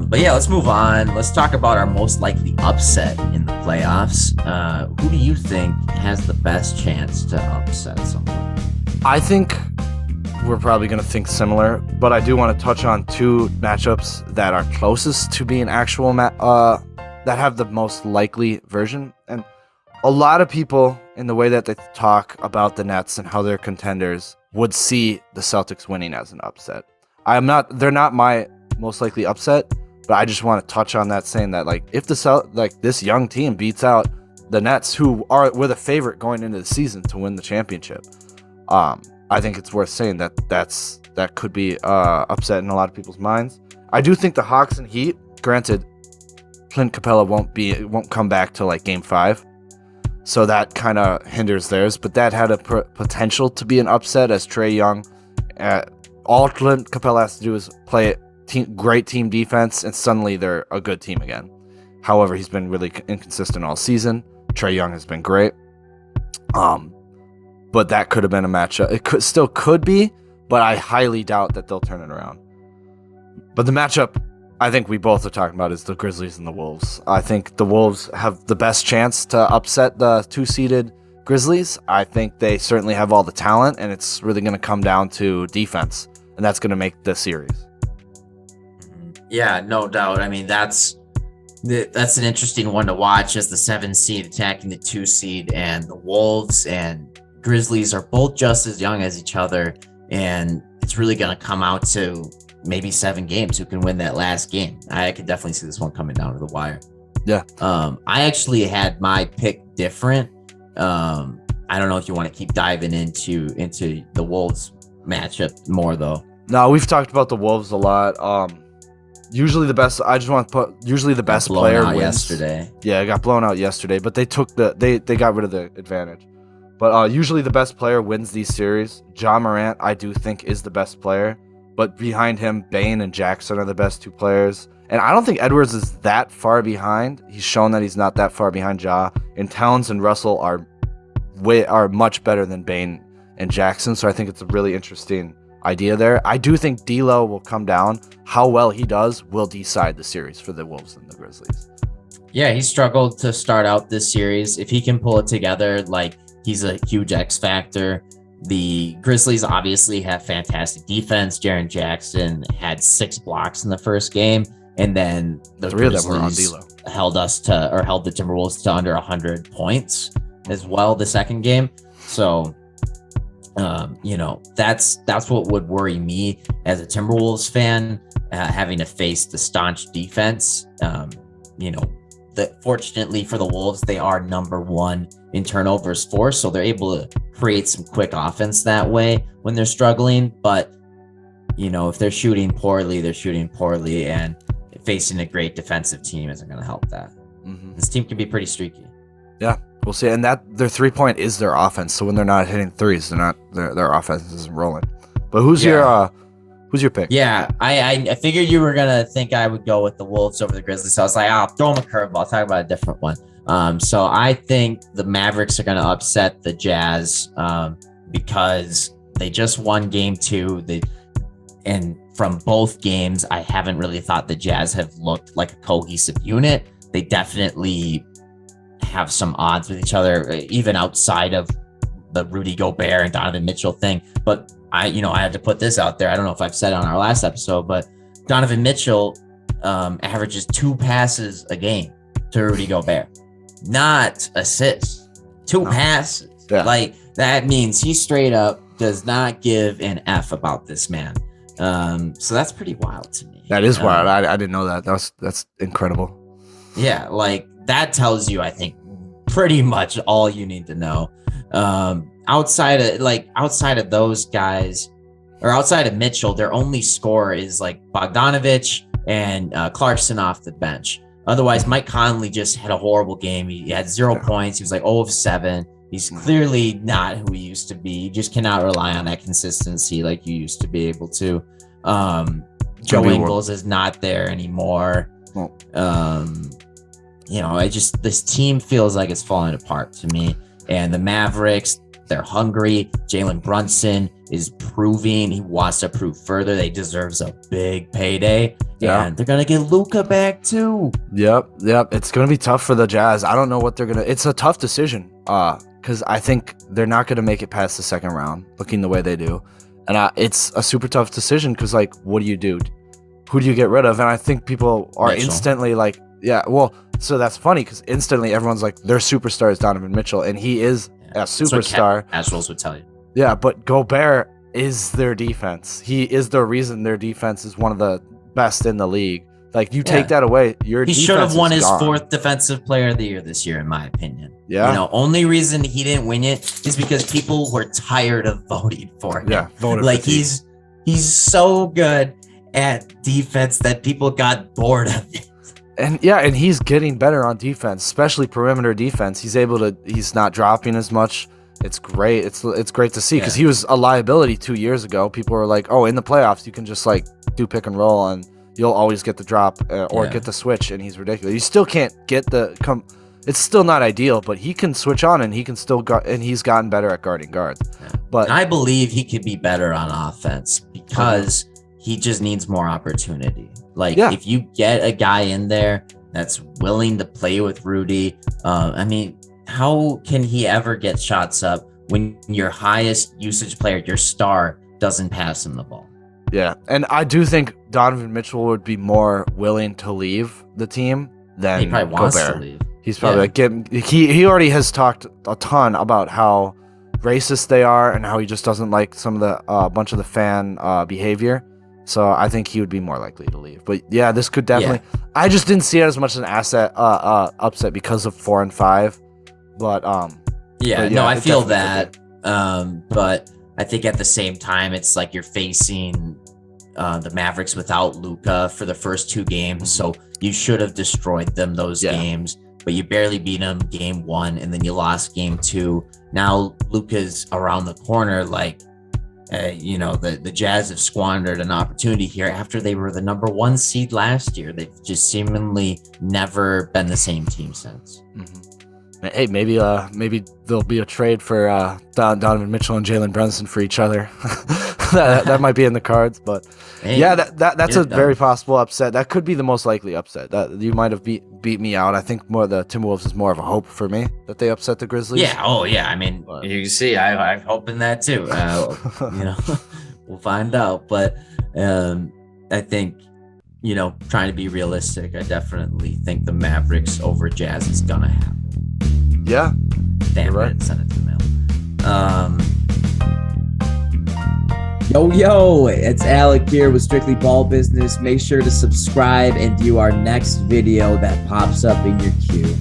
But yeah, let's move on. Let's talk about our most likely upset in the playoffs. Who do you think has the best chance to upset someone? I think we're probably going to think similar, but I do want to touch on two matchups that are closest to being actual that have the most likely version. And a lot of people, in the way that they talk about the Nets and how they're contenders, would see the Celtics winning as an upset. They're not my most likely upset, but I just want to touch on that, saying that if this young team beats out the Nets, who were the favorite going into the season to win the championship, I think it's worth saying that could be upset in a lot of people's minds. I do think the Hawks and Heat, granted, Clint Capella won't come back till Game 5, so that kind of hinders theirs. But that had a potential to be an upset, as Trae Young, all Clint Capella has to do is play great team defense, and suddenly they're a good team again. However, he's been really inconsistent all season. Trae Young has been great. But that could have been a matchup. It still could be, but I highly doubt that they'll turn it around. But the matchup I think we both are talking about is the Grizzlies and the Wolves. I think the Wolves have the best chance to upset the 2-seeded Grizzlies. I think they certainly have all the talent, and it's really going to come down to defense, and that's going to make the series. Yeah, no doubt. I mean, that's an interesting one to watch, as the 7 seed attacking the 2 seed, and the Wolves and Grizzlies are both just as young as each other, and it's really going to come out to maybe 7 games who can win that last game. I could definitely see this one coming down to the wire. Yeah. I actually had my pick different. I don't know if you want to keep diving into the Wolves matchup more though. No, we've talked about the Wolves a lot. Usually the best. I just want to put. Usually the best player wins. Yesterday. Yeah, it got blown out yesterday, but they got rid of the advantage. But usually the best player wins these series. Ja Morant, I do think, is the best player, but behind him, Bane and Jackson are the best 2 players. And I don't think Edwards is that far behind. He's shown that he's not that far behind Ja. And Towns and Russell are much better than Bane and Jackson. So I think it's a really interesting idea there. I do think D'Lo will come down. How well he does will decide the series for the Wolves and the Grizzlies. Yeah, he struggled to start out this series. If he can pull it together, he's a huge X factor. The Grizzlies obviously have fantastic defense. Jaren Jackson had 6 blocks in the first game, and then the 3 of them were on D'Lo. held the Timberwolves to under 100 points as well the second game. So, that's what would worry me as a Timberwolves fan, having to face the staunch defense. Fortunately for the Wolves, they are number 1 in turnovers forced, so they're able to create some quick offense that way when they're struggling. But if they're shooting poorly, and facing a great defensive team isn't going to help that. Mm-hmm. This team can be pretty streaky. Yeah, we'll see. And that their 3-point is their offense. So when they're not hitting threes, their offense isn't rolling. But who's your pick? Yeah, I figured you were gonna think I would go with the Wolves over the Grizzlies, so I was like, I'll throw them a curveball. I'll talk about a different one. So I think the Mavericks are gonna upset the Jazz because they just won game 2. And from both games, I haven't really thought the Jazz have looked like a cohesive unit. They definitely have some odds with each other, even outside of the Rudy Gobert and Donovan Mitchell thing. But I had to put this out there. I don't know if I've said it on our last episode, but Donovan Mitchell averages 2 passes a game to Rudy Gobert, not assists. 2 passes. Yeah. That means he straight up does not give an F about this man. So that's pretty wild to me. That is wild. I didn't know that. That's incredible. Yeah, that tells you, I think, pretty much all you need to know. Outside of those guys, or outside of Mitchell, their only scorer is Bogdanovich and Clarkson off the bench. Otherwise, Mike Conley just had a horrible game. He had 0 points. He was 0 of 7. He's clearly not who he used to be. You just cannot rely on that consistency like you used to be able to. Joe Ingles is not there anymore. This team feels like it's falling apart to me. And the Mavericks, They're hungry. Jalen Brunson is proving he wants to prove further. They deserves a big payday. Yeah. And they're going to get Luka back too. Yep. It's going to be tough for the Jazz. I don't know what they're going to... It's a tough decision because I think they're not going to make it past the second round looking the way they do. And it's a super tough decision because, like, what do you do? Who do you get rid of? And I think people are instantly like, yeah, well, so that's funny because instantly everyone's like, their superstar is Donovan Mitchell, and he is a superstar. Astros would tell you. Yeah, but Gobert is their defense. He is the reason their defense is one of the best in the league. Like, you take that away, he should have won his fourth defensive player of the year this year, in my opinion. Yeah. You know, only reason he didn't win it is because people were tired of voting for him. Yeah, voted like he's so good at defense that people got bored of it. And he's getting better on defense, especially perimeter defense. He's not dropping as much. It's great. It's great to see because he was a liability 2 years ago. People were like, oh, in the playoffs, you can just like do pick and roll and you'll always get the drop or get the switch, and he's ridiculous. You still can't get it's still not ideal, but he can switch on and he can still and he's gotten better at guarding guards. Yeah. But and I believe he could be better on offense because he just needs more opportunity. Like if you get a guy in there that's willing to play with Rudy, I mean, how can he ever get shots up when your highest usage player, your star, doesn't pass him the ball? Yeah, and I do think Donovan Mitchell would be more willing to leave the team than he probably wants Gobert. to leave. He's probably he already has talked a ton about how racist they are and how he just doesn't like some of the bunch of the fan behavior. So I think he would be more likely to leave. But yeah, this could definitely. Yeah. I just didn't see it as much as an upset because of 4 and 5. But I feel that. But I think at the same time, it's like you're facing the Mavericks without Luka for the first 2 games. So you should have destroyed them those games, but you barely beat them game 1 and then you lost game 2. Now Luka's around the corner. Like, the Jazz have squandered an opportunity here after they were the number 1 seed last year. They've just seemingly never been the same team since. Mm-hmm. Hey, maybe there'll be a trade for Donovan Mitchell and Jalen Brunson for each other. that might be in the cards, but that's a very possible upset. That could be the most likely upset. That you might have beat me out. I think more the Timberwolves is more of a hope for me that they upset the Grizzlies. Yeah. Oh yeah. I mean, you see, I'm hoping that too. We'll find out. But I think, trying to be realistic, I definitely think the Mavericks over Jazz is gonna happen. Yeah. Damn right. Send it to the Yo, mail. it's Alec here with Strictly Ball Business. Make sure to subscribe and view our next video that pops up in your queue.